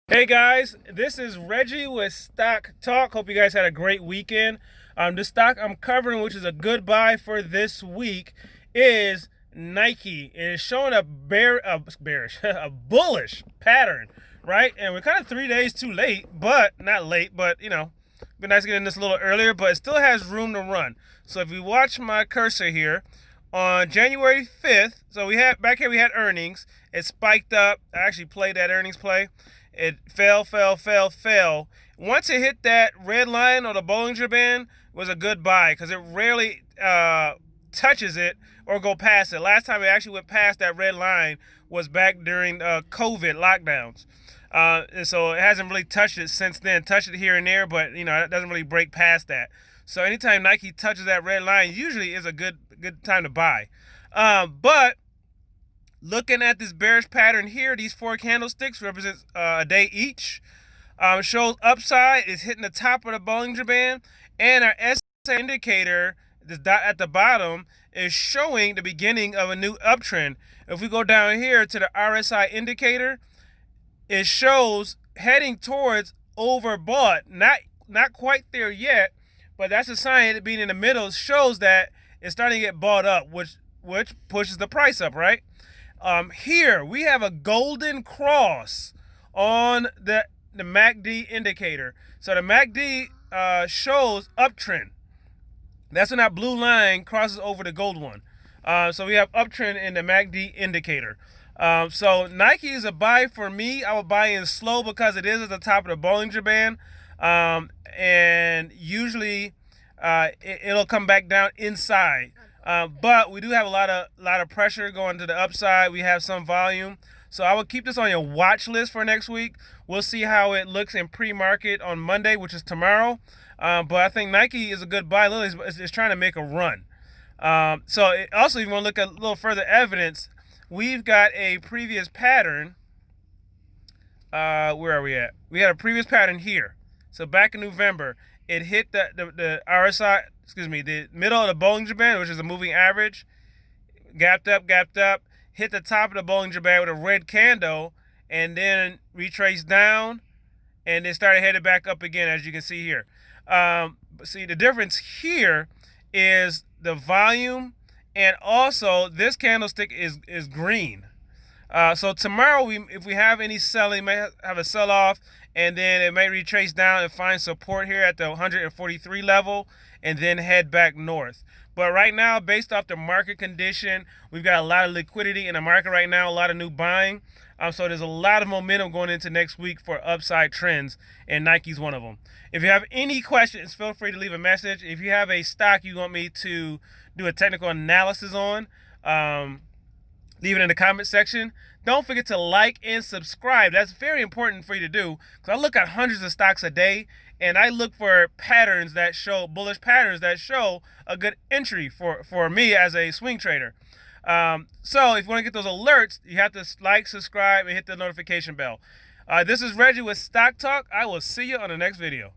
Hey guys, this is Reggie with Stock Talk. Hope you guys had a great weekend. The stock I'm covering, which is a good buy for this week, is Nike. It is showing a bearish, a bullish pattern, right? And we're kind of 3 days too late, but not late, but been nice getting this a little earlier, but it still has room to run. So if you watch my cursor here, on January 5th, so we had back here we had earnings. It spiked up. I actually played that earnings play. It fell. Once it hit that red line or the Bollinger Band, was a good buy because it rarely touches it or go past it. Last time it actually went past that red line was back during COVID lockdowns. And so it hasn't really touched it since then. Touched it here and there, but it doesn't really break past that. So anytime Nike touches that red line, usually is a good time to buy. But looking at this bearish pattern here, these four candlesticks represent a day each. Shows upside is hitting the top of the Bollinger Band, and our SA indicator, this dot at the bottom, is showing the beginning of a new uptrend. If we go down here to the RSI indicator, it shows heading towards overbought. Not quite there yet, but that's a sign it being in the middle shows that it's starting to get bought up, which pushes the price up, right? Here we have a golden cross on the MacD indicator. So the MacD shows uptrend. That's when that blue line crosses over the gold one. So we have uptrend in the MacD indicator. So Nike is a buy for me. I would buy in slow because it is at the top of the Bollinger Band. And usually it'll come back down inside. But we do have a lot of pressure going to the upside. We have some volume. So I would keep this on your watch list for next week. We'll see how it looks in pre-market on Monday, which is tomorrow. But I think Nike is a good buy. Literally, it's trying to make a run. So also, if you want to look at a little further evidence, we've got a previous pattern. Where are we at? We had a previous pattern here. So back in November, it hit the RSI, the middle of the Bollinger Band, which is a moving average, gapped up, hit the top of the Bollinger Band with a red candle, and then retraced down, and then started headed back up again, as you can see here. See, the difference here is the volume, and also this candlestick is green. So tomorrow, if we have any selling, may have a sell-off, and then it may retrace down and find support here at the 143 level, and then head back north. But right now, based off the market condition, we've got a lot of liquidity in the market right now, a lot of new buying. So there's a lot of momentum going into next week for upside trends, and Nike's one of them. If you have any questions, feel free to leave a message. If you have a stock you want me to do a technical analysis on, leave it in the comment section. Don't forget to like and subscribe. That's very important for you to do because I look at hundreds of stocks a day, and I look for patterns that show, bullish patterns that show a good entry for me as a swing trader. So if you want to get those alerts, you have to like, subscribe, and hit the notification bell. This is Reggie with Stock Talk. I will see you on the next video.